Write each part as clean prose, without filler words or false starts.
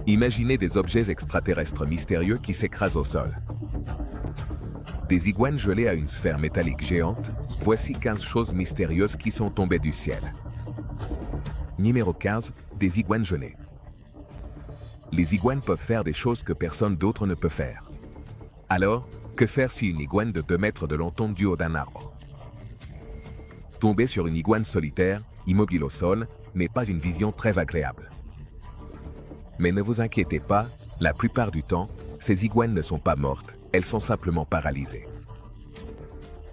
Imaginez des objets extraterrestres mystérieux qui s'écrasent au sol. Des iguanes gelées à une sphère métallique géante, voici 15 choses mystérieuses qui sont tombées du ciel. Numéro 15, des iguanes gelées. Les iguanes peuvent faire des choses que personne d'autre ne peut faire. Alors, que faire si une iguane de 2 mètres de long tombe du haut d'un arbre? Tomber sur une iguane solitaire, immobile au sol, n'est pas une vision très agréable. Mais ne vous inquiétez pas, la plupart du temps, ces iguanes ne sont pas mortes, elles sont simplement paralysées.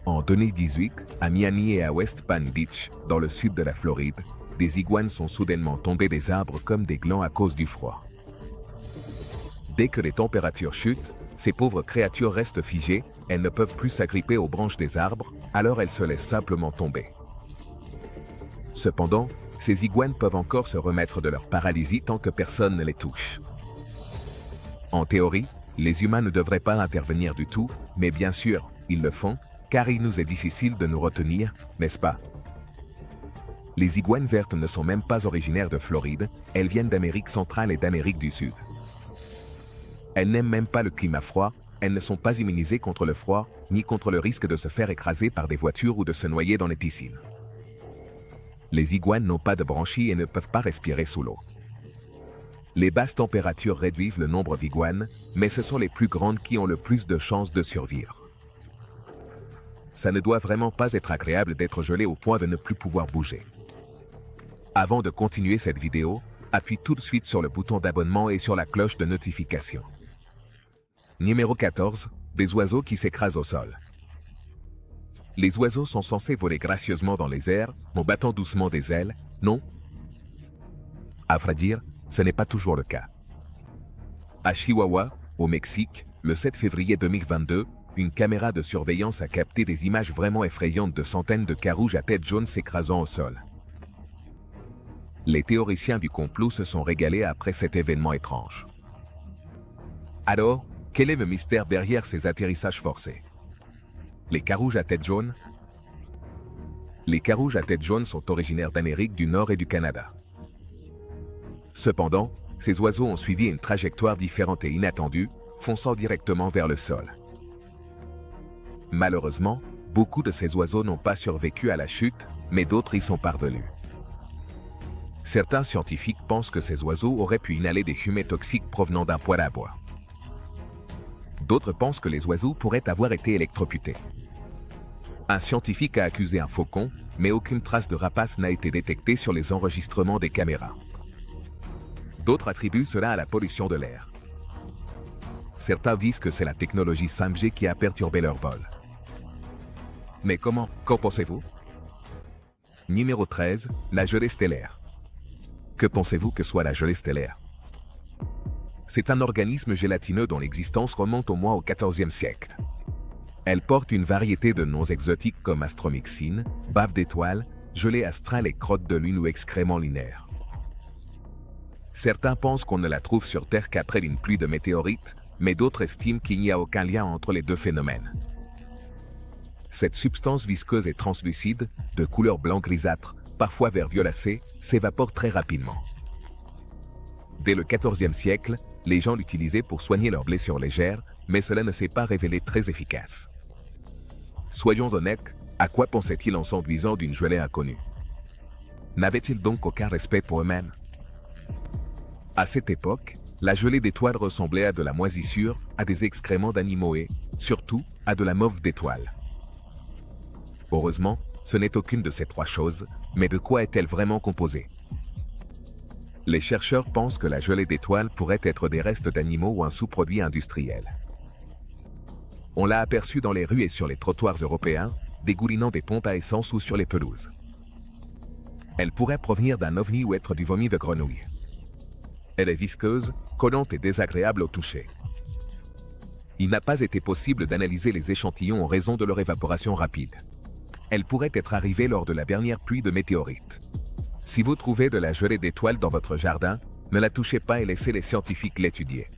En 2018, à Miami et à West Palm Beach, dans le sud de la Floride, des iguanes sont soudainement tombées des arbres comme des glands à cause du froid. Dès que les températures chutent, ces pauvres créatures restent figées, elles ne peuvent plus s'agripper aux branches des arbres, alors elles se laissent simplement tomber. Cependant, ces iguanes peuvent encore se remettre de leur paralysie tant que personne ne les touche. En théorie, les humains ne devraient pas intervenir du tout, mais bien sûr, ils le font, car il nous est difficile de nous retenir, n'est-ce pas? Les iguanes vertes ne sont même pas originaires de Floride, elles viennent d'Amérique centrale et d'Amérique du Sud. Elles n'aiment même pas le climat froid, elles ne sont pas immunisées contre le froid, ni contre le risque de se faire écraser par des voitures ou de se noyer dans les piscines. Les iguanes n'ont pas de branchies et ne peuvent pas respirer sous l'eau. Les basses températures réduisent le nombre d'iguanes, mais ce sont les plus grandes qui ont le plus de chances de survivre. Ça ne doit vraiment pas être agréable d'être gelé au point de ne plus pouvoir bouger. Avant de continuer cette vidéo, appuie tout de suite sur le bouton d'abonnement et sur la cloche de notification. Numéro 14, des oiseaux qui s'écrasent au sol. Les oiseaux sont censés voler gracieusement dans les airs, en battant doucement des ailes, non? À vrai dire, ce n'est pas toujours le cas. À Chihuahua, au Mexique, le 7 février 2022, une caméra de surveillance a capté des images vraiment effrayantes de centaines de carouges à tête jaune s'écrasant au sol. Les théoriciens du complot se sont régalés après cet événement étrange. Alors, quel est le mystère derrière ces atterrissages forcés? Les carouges à tête jaune? Les carouges à tête jaune sont originaires d'Amérique du Nord et du Canada. Cependant, ces oiseaux ont suivi une trajectoire différente et inattendue, fonçant directement vers le sol. Malheureusement, beaucoup de ces oiseaux n'ont pas survécu à la chute, mais d'autres y sont parvenus. Certains scientifiques pensent que ces oiseaux auraient pu inhaler des fumées toxiques provenant d'un poêle à bois. D'autres pensent que les oiseaux pourraient avoir été électrocutés. Un scientifique a accusé un faucon, mais aucune trace de rapace n'a été détectée sur les enregistrements des caméras. D'autres attribuent cela à la pollution de l'air. Certains disent que c'est la technologie 5G qui a perturbé leur vol. Mais comment? Qu'en pensez-vous? Numéro 13, la gelée stellaire. Que pensez-vous que soit la gelée stellaire? C'est un organisme gélatineux dont l'existence remonte au moins au XIVe siècle. Elle porte une variété de noms exotiques comme astromyxine, bave d'étoile, gelée astrale et crotte de lune ou excréments lunaires. Certains pensent qu'on ne la trouve sur Terre qu'après une pluie de météorites, mais d'autres estiment qu'il n'y a aucun lien entre les deux phénomènes. Cette substance visqueuse et translucide, de couleur blanc grisâtre, parfois vert violacé, s'évapore très rapidement. Dès le XIVe siècle, les gens l'utilisaient pour soigner leurs blessures légères, mais cela ne s'est pas révélé très efficace. Soyons honnêtes, à quoi pensaient-ils en s'enduisant d'une gelée inconnue? N'avaient-ils donc aucun respect pour eux-mêmes? À cette époque, la gelée d'étoiles ressemblait à de la moisissure, à des excréments d'animaux et, surtout, à de la mauve d'étoiles. Heureusement, ce n'est aucune de ces trois choses, mais de quoi est-elle vraiment composée? Les chercheurs pensent que la gelée d'étoiles pourrait être des restes d'animaux ou un sous-produit industriel. On l'a aperçue dans les rues et sur les trottoirs européens, dégoulinant des pompes à essence ou sur les pelouses. Elle pourrait provenir d'un ovni ou être du vomi de grenouille. Elle est visqueuse, collante et désagréable au toucher. Il n'a pas été possible d'analyser les échantillons en raison de leur évaporation rapide. Elle pourrait être arrivée lors de la dernière pluie de météorites. Si vous trouvez de la gelée d'étoiles dans votre jardin, ne la touchez pas et laissez les scientifiques l'étudier.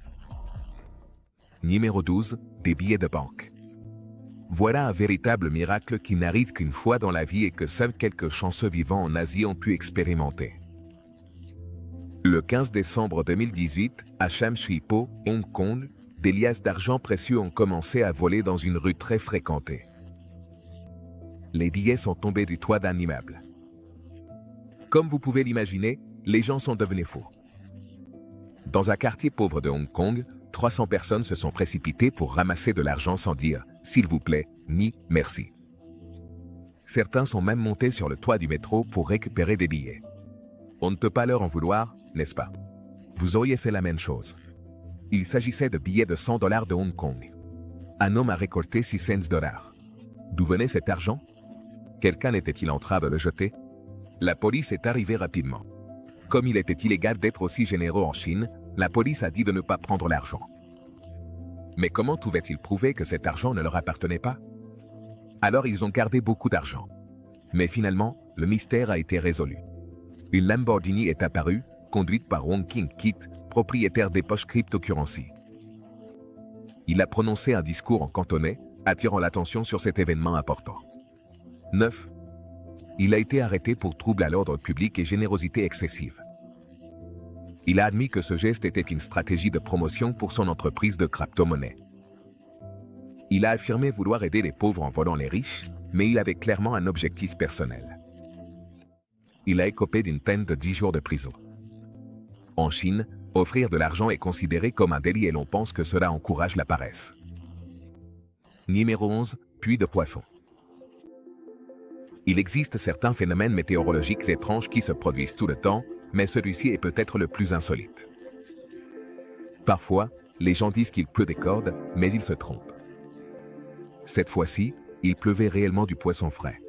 Numéro 12, des billets de banque. Voilà un véritable miracle qui n'arrive qu'une fois dans la vie et que seuls quelques chanceux vivants en Asie ont pu expérimenter. Le 15 décembre 2018, à Sham Shui Po, Hong Kong, des liasses d'argent précieux ont commencé à voler dans une rue très fréquentée. Les billets sont tombés du toit d'un immeuble. Comme vous pouvez l'imaginer, les gens sont devenus fous. Dans un quartier pauvre de Hong Kong, 300 personnes se sont précipitées pour ramasser de l'argent sans dire « s'il vous plaît » ni « merci ». Certains sont même montés sur le toit du métro pour récupérer des billets. On ne peut pas leur en vouloir, n'est-ce pas? Vous auriez fait la même chose. Il s'agissait de billets de $100 de Hong Kong. Un homme a récolté 600 $. D'où venait cet argent? Quelqu'un était-il en train de le jeter? La police est arrivée rapidement. Comme il était illégal d'être aussi généreux en Chine, la police a dit de ne pas prendre l'argent. Mais comment pouvaient-ils prouver que cet argent ne leur appartenait pas? Alors ils ont gardé beaucoup d'argent. Mais finalement, le mystère a été résolu. Une Lamborghini est apparue, conduite par Wong King Kit, propriétaire des poches cryptocurrency. Il a prononcé un discours en cantonais, attirant l'attention sur cet événement important. 9. Il a été arrêté pour trouble à l'ordre public et générosité excessive. Il a admis que ce geste était une stratégie de promotion pour son entreprise de crypto-monnaie. Il a affirmé vouloir aider les pauvres en volant les riches, mais il avait clairement un objectif personnel. Il a écopé d'une peine de 10 jours de prison. En Chine, offrir de l'argent est considéré comme un délit et l'on pense que cela encourage la paresse. Numéro 11. Puits de poissons. Il existe certains phénomènes météorologiques étranges qui se produisent tout le temps, mais celui-ci est peut-être le plus insolite. Parfois, les gens disent qu'il pleut des cordes, mais ils se trompent. Cette fois-ci, il pleuvait réellement du poisson frais.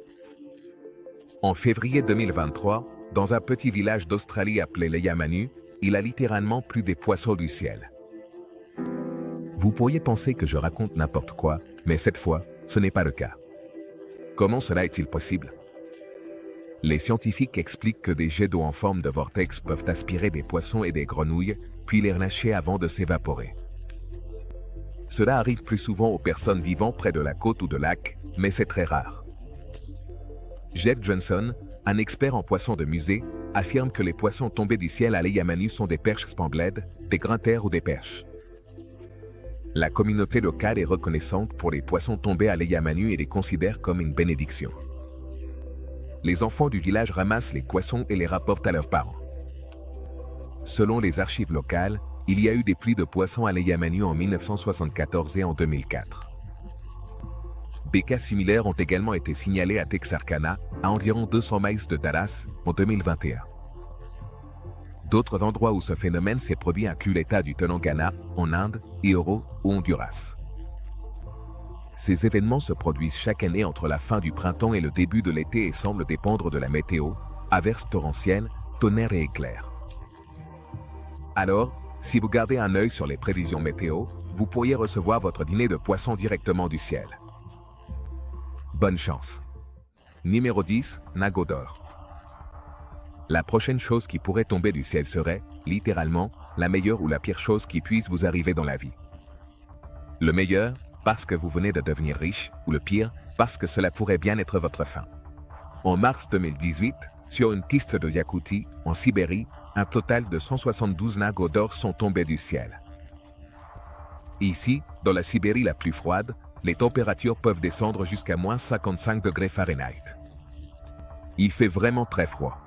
En février 2023, dans un petit village d'Australie appelé Leyamanu, il a littéralement plu des poissons du ciel. Vous pourriez penser que je raconte n'importe quoi, mais cette fois, ce n'est pas le cas. Comment cela est-il possible? Les scientifiques expliquent que des jets d'eau en forme de vortex peuvent aspirer des poissons et des grenouilles, puis les relâcher avant de s'évaporer. Cela arrive plus souvent aux personnes vivant près de la côte ou de lacs, mais c'est très rare. Jeff Johnson, un expert en poissons de musée, affirme que les poissons tombés du ciel à Leyamanu sont des perches spambled, des grintères ou des perches. La communauté locale est reconnaissante pour les poissons tombés à Leyamanu et les considère comme une bénédiction. Les enfants du village ramassent les poissons et les rapportent à leurs parents. Selon les archives locales, il y a eu des pluies de poissons à Leyamanu en 1974 et en 2004. Des cas similaires ont également été signalés à Texarkana, à environ 200 miles de Dallas, en 2021. D'autres endroits où ce phénomène s'est produit incluent l'État du Telangana, en Inde, Oro ou Honduras. Ces événements se produisent chaque année entre la fin du printemps et le début de l'été et semblent dépendre de la météo, averses torrentielles, tonnerres et éclairs. Alors, si vous gardez un œil sur les prévisions météo, vous pourriez recevoir votre dîner de poisson directement du ciel. Bonne chance. Numéro 10. Nago d'or. La prochaine chose qui pourrait tomber du ciel serait, littéralement, la meilleure ou la pire chose qui puisse vous arriver dans la vie. Le meilleur, parce que vous venez de devenir riche, ou le pire, parce que cela pourrait bien être votre fin. En mars 2018, sur une piste de Yakoutie, en Sibérie, un total de 172 nagots d'or sont tombés du ciel. Ici, dans la Sibérie la plus froide, les températures peuvent descendre jusqu'à moins 55 degrés Fahrenheit. Il fait vraiment très froid.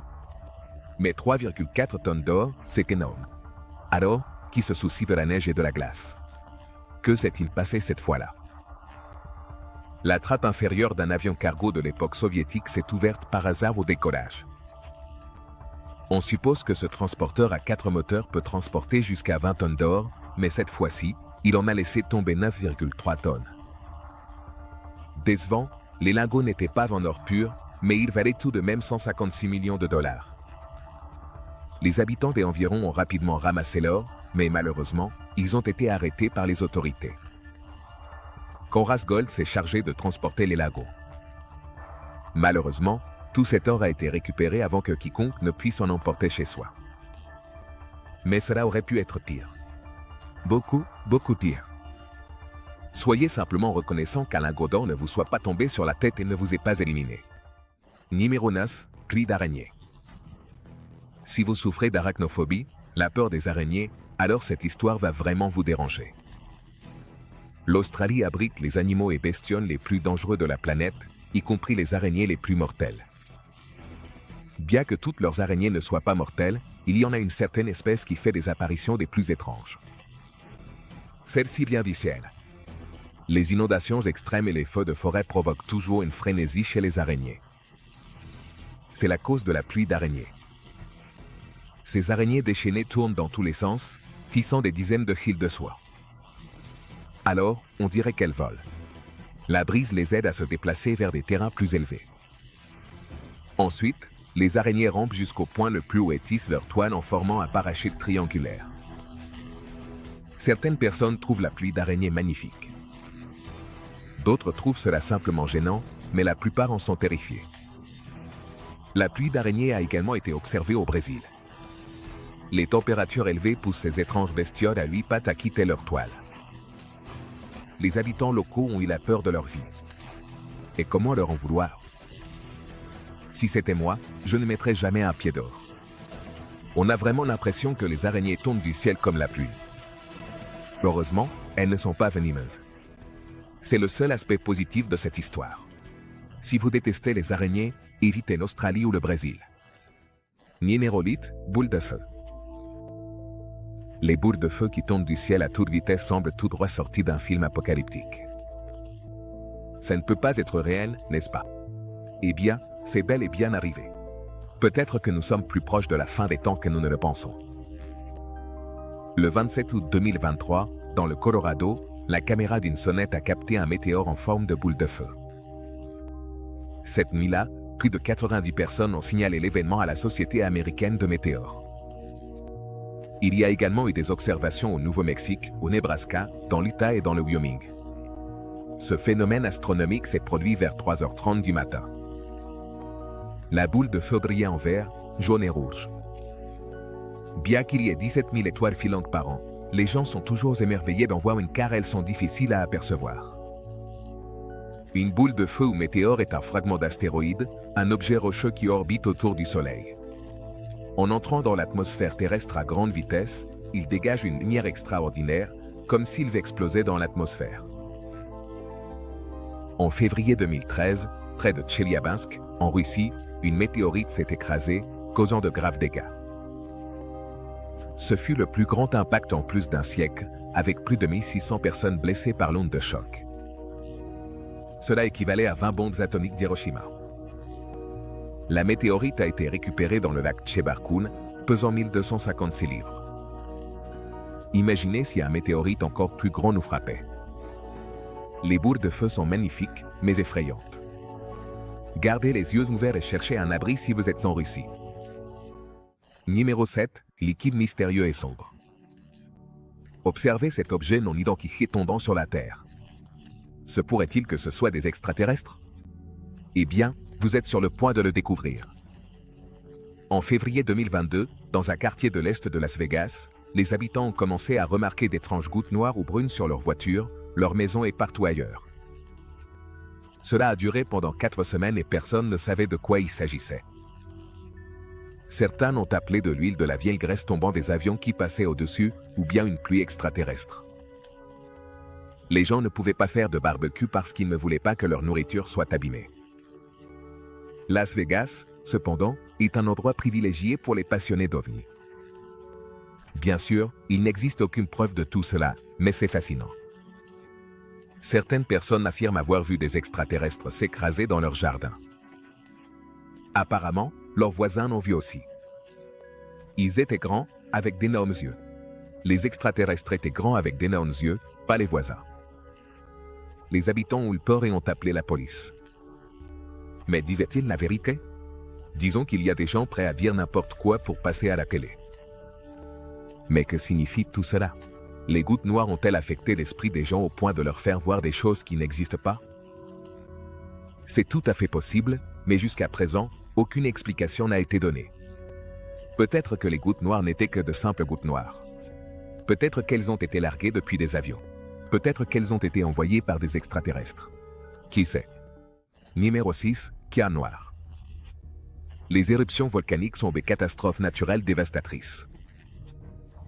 Mais 3,4 tonnes d'or, c'est énorme. Alors, qui se soucie de la neige et de la glace? Que s'est-il passé cette fois-là? La trappe inférieure d'un avion cargo de l'époque soviétique s'est ouverte par hasard au décollage. On suppose que ce transporteur à 4 moteurs peut transporter jusqu'à 20 tonnes d'or, mais cette fois-ci, il en a laissé tomber 9,3 tonnes. Décevant, les lingots n'étaient pas en or pur, mais ils valaient tout de même 156 millions de dollars. Les habitants des environs ont rapidement ramassé l'or, mais malheureusement, ils ont été arrêtés par les autorités. Conras Gold s'est chargé de transporter les lingots. Malheureusement, tout cet or a été récupéré avant que quiconque ne puisse en emporter chez soi. Mais cela aurait pu être pire. Beaucoup pire. Soyez simplement reconnaissant qu'un lingot d'or ne vous soit pas tombé sur la tête et ne vous ait pas éliminé. Numéro 9. Cri d'araignée. Si vous souffrez d'arachnophobie, la peur des araignées, alors cette histoire va vraiment vous déranger. L'Australie abrite les animaux et bestioles les plus dangereux de la planète, y compris les araignées les plus mortelles. Bien que toutes leurs araignées ne soient pas mortelles, il y en a une certaine espèce qui fait des apparitions des plus étranges. Celle-ci vient du ciel. Les inondations extrêmes et les feux de forêt provoquent toujours une frénésie chez les araignées. C'est la cause de la pluie d'araignées. Ces araignées déchaînées tournent dans tous les sens, tissant des dizaines de fils de soie. Alors, on dirait qu'elles volent. La brise les aide à se déplacer vers des terrains plus élevés. Ensuite, les araignées rampent jusqu'au point le plus haut et tissent leur toile en formant un parachute triangulaire. Certaines personnes trouvent la pluie d'araignées magnifique. D'autres trouvent cela simplement gênant, mais la plupart en sont terrifiés. La pluie d'araignées a également été observée au Brésil. Les températures élevées poussent ces étranges bestioles à 8 pattes à quitter leur toile. Les habitants locaux ont eu la peur de leur vie. Et comment leur en vouloir? Si c'était moi, je ne mettrais jamais un pied dehors. On a vraiment l'impression que les araignées tombent du ciel comme la pluie. Heureusement, elles ne sont pas venimeuses. C'est le seul aspect positif de cette histoire. Si vous détestez les araignées, évitez l'Australie ou le Brésil. Ninérolite, boule de feu. Les boules de feu qui tombent du ciel à toute vitesse semblent tout droit sorties d'un film apocalyptique. Ça ne peut pas être réel, n'est-ce pas? Eh bien, c'est bel et bien arrivé. Peut-être que nous sommes plus proches de la fin des temps que nous ne le pensons. Le 27 août 2023, dans le Colorado, la caméra d'une sonnette a capté un météore en forme de boule de feu. Cette nuit-là, plus de 90 personnes ont signalé l'événement à la Société américaine de météores. Il y a également eu des observations au Nouveau-Mexique, au Nebraska, dans l'Utah et dans le Wyoming. Ce phénomène astronomique s'est produit vers 3h30 du matin. La boule de feu brillait en vert, jaune et rouge. Bien qu'il y ait 17 000 étoiles filantes par an, les gens sont toujours émerveillés d'en voir une car elles sont difficiles à apercevoir. Une boule de feu ou météore est un fragment d'astéroïde, un objet rocheux qui orbite autour du Soleil. En entrant dans l'atmosphère terrestre à grande vitesse, il dégage une lumière extraordinaire, comme s'il explosait dans l'atmosphère. En février 2013, près de Tcheliabinsk, en Russie, une météorite s'est écrasée, causant de graves dégâts. Ce fut le plus grand impact en plus d'un siècle, avec plus de 1600 personnes blessées par l'onde de choc. Cela équivalait à 20 bombes atomiques d'Hiroshima. La météorite a été récupérée dans le lac Chebarkoun, pesant 1256 livres. Imaginez si un météorite encore plus grand nous frappait. Les boules de feu sont magnifiques, mais effrayantes. Gardez les yeux ouverts et cherchez un abri si vous êtes en Russie. Numéro 7, liquide mystérieux et sombre. Observez cet objet non identifié tombant sur la Terre. Se pourrait-il que ce soit des extraterrestres? Eh bien, vous êtes sur le point de le découvrir. En février 2022, dans un quartier de l'est de Las Vegas, les habitants ont commencé à remarquer d'étranges gouttes noires ou brunes sur leurs voitures, leurs maisons et partout ailleurs. Cela a duré pendant 4 semaines et personne ne savait de quoi il s'agissait. Certains l'ont appelé de l'huile de la vieille graisse tombant des avions qui passaient au-dessus, ou bien une pluie extraterrestre. Les gens ne pouvaient pas faire de barbecue parce qu'ils ne voulaient pas que leur nourriture soit abîmée. Las Vegas, cependant, est un endroit privilégié pour les passionnés d'OVNI. Bien sûr, il n'existe aucune preuve de tout cela, mais c'est fascinant. Certaines personnes affirment avoir vu des extraterrestres s'écraser dans leur jardin. Apparemment, leurs voisins l'ont vu aussi. Ils étaient grands, avec d'énormes yeux. Les extraterrestres étaient grands avec d'énormes yeux, pas les voisins. Les habitants ont eu peur et ont appelé la police. Mais disait-il la vérité? Disons qu'il y a des gens prêts à dire n'importe quoi pour passer à la télé. Mais que signifie tout cela? Les gouttes noires ont-elles affecté l'esprit des gens au point de leur faire voir des choses qui n'existent pas? C'est tout à fait possible, mais jusqu'à présent, aucune explication n'a été donnée. Peut-être que les gouttes noires n'étaient que de simples gouttes noires. Peut-être qu'elles ont été larguées depuis des avions. Peut-être qu'elles ont été envoyées par des extraterrestres. Qui sait? Numéro 6, Kia noir. Les éruptions volcaniques sont des catastrophes naturelles dévastatrices.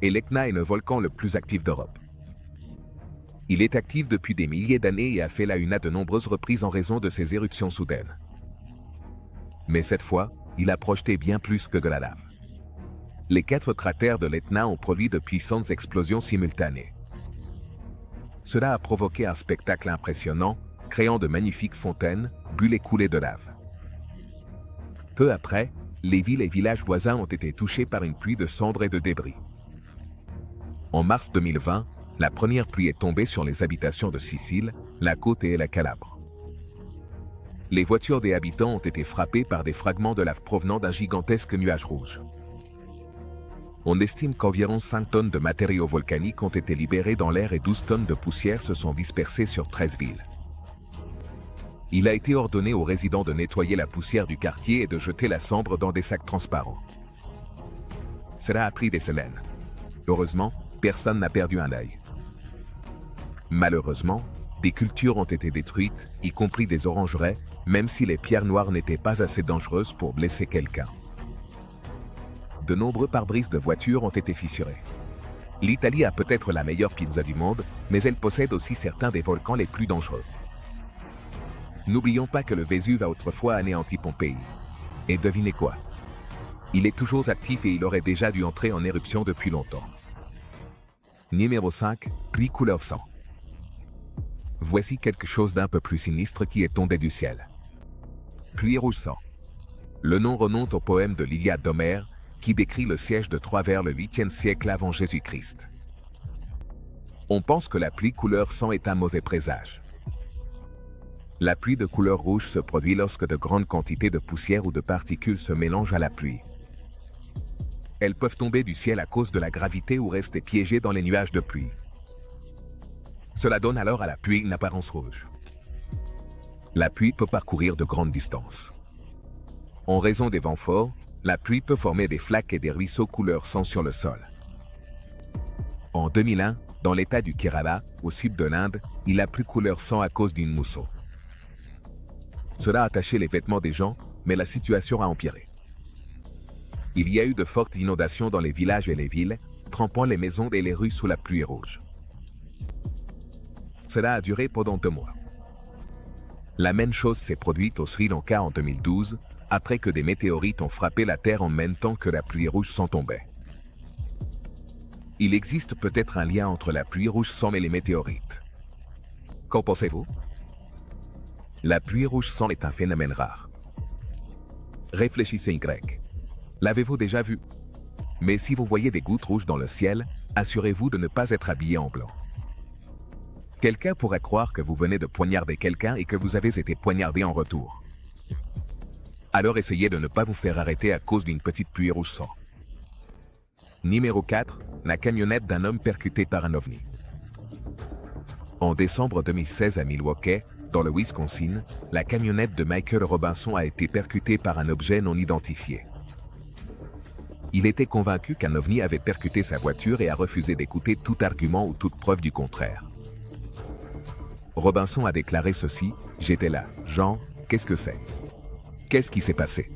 Et l'Etna est le volcan le plus actif d'Europe. Il est actif depuis des milliers d'années et a fait la une à de nombreuses reprises en raison de ses éruptions soudaines. Mais cette fois, il a projeté bien plus que de la lave. Les 4 cratères de l'Etna ont produit de puissantes explosions simultanées. Cela a provoqué un spectacle impressionnant, créant de magnifiques fontaines, bulles et coulées de lave. Peu après, les villes et villages voisins ont été touchés par une pluie de cendres et de débris. En mars 2020, la première pluie est tombée sur les habitations de Sicile, la Côte et la Calabre. Les voitures des habitants ont été frappées par des fragments de lave provenant d'un gigantesque nuage rouge. On estime qu'environ 5 tonnes de matériaux volcaniques ont été libérés dans l'air et 12 tonnes de poussière se sont dispersées sur 13 villes. Il a été ordonné aux résidents de nettoyer la poussière du quartier et de jeter la cendre dans des sacs transparents. Cela a pris des semaines. Heureusement, personne n'a perdu un œil. Malheureusement, des cultures ont été détruites, y compris des orangeraies, même si les pierres noires n'étaient pas assez dangereuses pour blesser quelqu'un. De nombreux pare-brises de voitures ont été fissurés. L'Italie a peut-être la meilleure pizza du monde, mais elle possède aussi certains des volcans les plus dangereux. N'oublions pas que le Vésuve a autrefois anéanti Pompéi. Et devinez quoi? Il est toujours actif et il aurait déjà dû entrer en éruption depuis longtemps. Numéro 5, pluie couleur sang. Voici quelque chose d'un peu plus sinistre qui est tombé du ciel. Pluie rouge sang. Le nom remonte au poème de l'Iliade d'Homère, qui décrit le siège de Troie vers le 8e siècle avant Jésus-Christ. On pense que la pluie couleur sang est un mauvais présage. La pluie de couleur rouge se produit lorsque de grandes quantités de poussière ou de particules se mélangent à la pluie. Elles peuvent tomber du ciel à cause de la gravité ou rester piégées dans les nuages de pluie. Cela donne alors à la pluie une apparence rouge. La pluie peut parcourir de grandes distances. En raison des vents forts, la pluie peut former des flaques et des ruisseaux couleur sang sur le sol. En 2001, dans l'état du Kerala, au sud de l'Inde, il a plu couleur sang à cause d'une mousson. Cela a taché les vêtements des gens, mais la situation a empiré. Il y a eu de fortes inondations dans les villages et les villes, trempant les maisons et les rues sous la pluie rouge. Cela a duré pendant 2 mois. La même chose s'est produite au Sri Lanka en 2012, après que des météorites ont frappé la Terre en même temps que la pluie rouge sang tombait. Il existe peut-être un lien entre la pluie rouge sang et les météorites. Qu'en pensez-vous? La pluie rouge sang est un phénomène rare. Réfléchissez Y. L'avez-vous déjà vu? Mais si vous voyez des gouttes rouges dans le ciel, assurez-vous de ne pas être habillé en blanc. Quelqu'un pourrait croire que vous venez de poignarder quelqu'un et que vous avez été poignardé en retour. Alors essayez de ne pas vous faire arrêter à cause d'une petite pluie rouge sang. Numéro 4, la camionnette d'un homme percuté par un ovni. En décembre 2016 à Milwaukee, dans le Wisconsin, la camionnette de Michael Robinson a été percutée par un objet non identifié. Il était convaincu qu'un ovni avait percuté sa voiture et a refusé d'écouter tout argument ou toute preuve du contraire. Robinson a déclaré ceci: « J'étais là, Jean, qu'est-ce que c'est? Qu'est-ce qui s'est passé?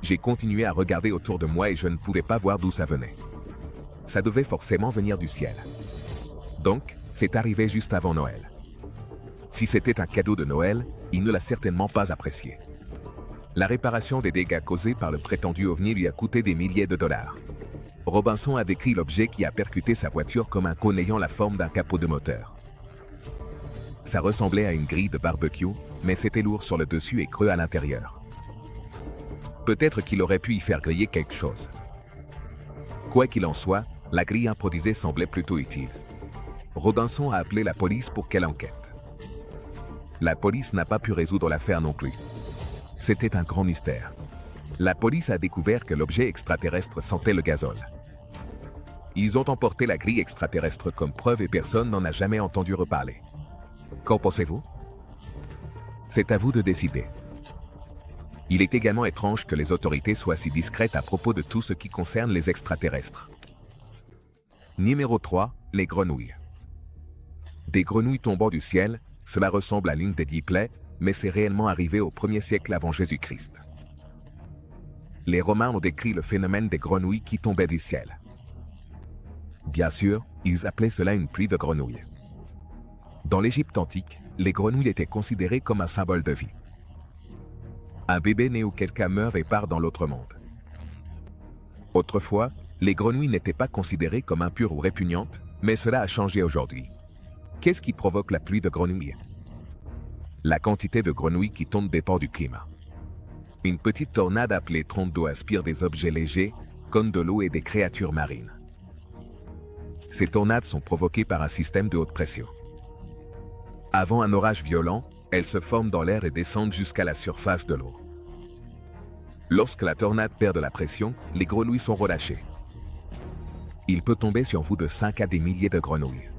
J'ai continué à regarder autour de moi et je ne pouvais pas voir d'où ça venait. Ça devait forcément venir du ciel. Donc, c'est arrivé juste avant Noël. Si c'était un cadeau de Noël, il ne l'a certainement pas apprécié. La réparation des dégâts causés par le prétendu ovni lui a coûté des milliers de dollars. » Robinson a décrit l'objet qui a percuté sa voiture comme un cône ayant la forme d'un capot de moteur. Ça ressemblait à une grille de barbecue, mais c'était lourd sur le dessus et creux à l'intérieur. Peut-être qu'il aurait pu y faire griller quelque chose. Quoi qu'il en soit, la grille improvisée semblait plutôt utile. Robinson a appelé la police pour qu'elle enquête. La police n'a pas pu résoudre l'affaire non plus. C'était un grand mystère. La police a découvert que l'objet extraterrestre sentait le gazole. Ils ont emporté la grille extraterrestre comme preuve et personne n'en a jamais entendu reparler. Qu'en pensez-vous? C'est à vous de décider. Il est également étrange que les autorités soient si discrètes à propos de tout ce qui concerne les extraterrestres. Numéro 3, les grenouilles. Des grenouilles tombant du ciel, cela ressemble à l'une des 10 plaies, mais c'est réellement arrivé au 1er siècle avant Jésus-Christ. les Romains ont décrit le phénomène des grenouilles qui tombaient du ciel. Bien sûr, ils appelaient cela une pluie de grenouilles. Dans l'Égypte antique, les grenouilles étaient considérées comme un symbole de vie. Un bébé né ou quelqu'un meurt et part dans l'autre monde. Autrefois, les grenouilles n'étaient pas considérées comme impures ou répugnantes, mais cela a changé aujourd'hui. Qu'est-ce qui provoque la pluie de grenouilles? La quantité de grenouilles qui tombent dépend du climat. Une petite tornade appelée trompe d'eau aspire des objets légers, comme de l'eau et des créatures marines. Ces tornades sont provoquées par un système de haute pression. Avant un orage violent, elles se forment dans l'air et descendent jusqu'à la surface de l'eau. Lorsque la tornade perd de la pression, les grenouilles sont relâchées. Il peut tomber sur vous de 5 à des milliers de grenouilles.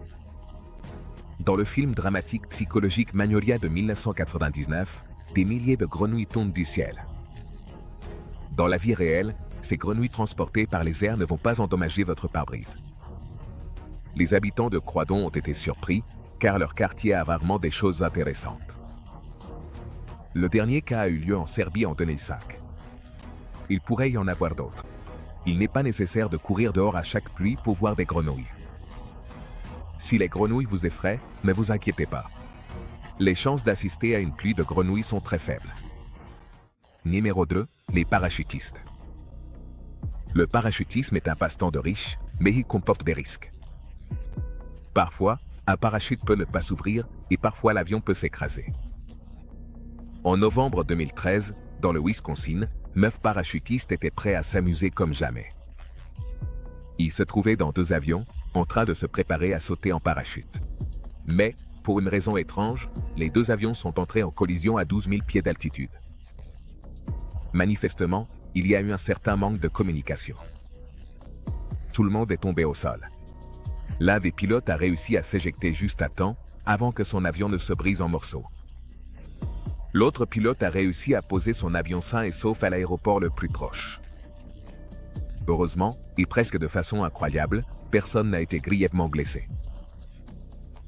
Dans le film dramatique psychologique Magnolia de 1999, des milliers de grenouilles tombent du ciel. Dans la vie réelle, ces grenouilles transportées par les airs ne vont pas endommager votre pare-brise. Les habitants de Croydon ont été surpris, car leur quartier a rarement des choses intéressantes. Le dernier cas a eu lieu en Serbie en 2005. Il pourrait y en avoir d'autres. Il n'est pas nécessaire de courir dehors à chaque pluie pour voir des grenouilles. Si les grenouilles vous effraient, ne vous inquiétez pas. Les chances d'assister à une pluie de grenouilles sont très faibles. Numéro 2, les parachutistes. Le parachutisme est un passe-temps de riches, mais il comporte des risques. Parfois, un parachute peut ne pas s'ouvrir et parfois l'avion peut s'écraser. En novembre 2013, dans le Wisconsin, 9 parachutistes étaient prêts à s'amuser comme jamais. Ils se trouvaient dans 2 avions, en train de se préparer à sauter en parachute. Mais, pour une raison étrange, les 2 avions sont entrés en collision à 12 000 pieds d'altitude. Manifestement, il y a eu un certain manque de communication. Tout le monde est tombé au sol. L'un des pilotes a réussi à s'éjecter juste à temps, avant que son avion ne se brise en morceaux. L'autre pilote a réussi à poser son avion sain et sauf à l'aéroport le plus proche. Heureusement, et presque de façon incroyable, personne n'a été grièvement blessé.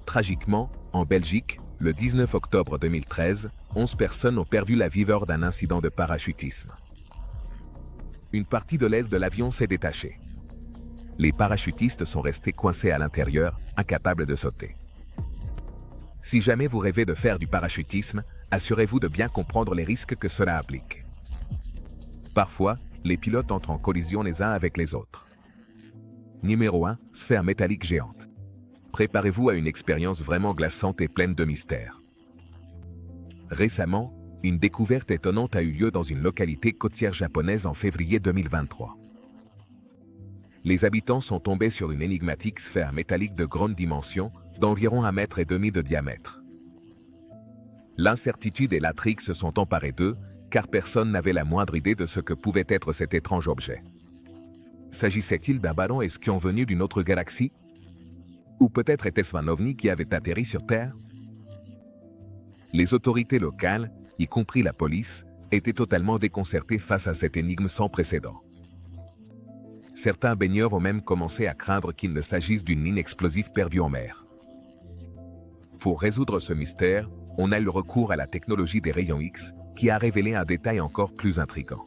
Tragiquement, en Belgique, le 19 octobre 2013, 11 personnes ont perdu la vie lors d'un incident de parachutisme. Une partie de l'aile de l'avion s'est détachée. Les parachutistes sont restés coincés à l'intérieur, incapables de sauter. Si jamais vous rêvez de faire du parachutisme, assurez-vous de bien comprendre les risques que cela implique. Parfois, les pilotes entrent en collision les uns avec les autres. Numéro 1, sphère métallique géante. Préparez-vous à une expérience vraiment glaçante et pleine de mystères. Récemment, une découverte étonnante a eu lieu dans une localité côtière japonaise en février 2023. Les habitants sont tombés sur une énigmatique sphère métallique de grande dimension, d'environ 1,5 mètre de diamètre. L'incertitude et l'intrigue se sont emparés d'eux, car personne n'avait la moindre idée de ce que pouvait être cet étrange objet. S'agissait-il d'un ballon espion venu d'une autre galaxie? Ou peut-être était-ce un ovni qui avait atterri sur Terre? Les autorités locales, y compris la police, étaient totalement déconcertées face à cette énigme sans précédent. Certains baigneurs ont même commencé à craindre qu'il ne s'agisse d'une mine explosive perdue en mer. Pour résoudre ce mystère, on a eu recours à la technologie des rayons X, qui a révélé un détail encore plus intrigant.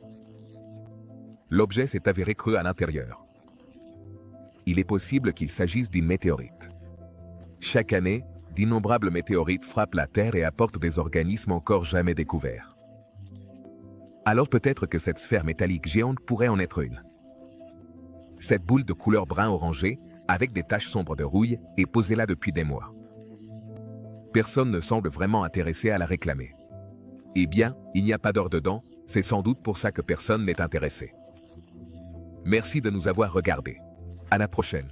L'objet s'est avéré creux à l'intérieur. Il est possible qu'il s'agisse d'une météorite. Chaque année, d'innombrables météorites frappent la Terre et apportent des organismes encore jamais découverts. Alors peut-être que cette sphère métallique géante pourrait en être une. Cette boule de couleur brun orangé, avec des taches sombres de rouille, est posée là depuis des mois. Personne ne semble vraiment intéressé à la réclamer. Eh bien, il n'y a pas d'or dedans, c'est sans doute pour ça que personne n'est intéressé. Merci de nous avoir regardés. À la prochaine.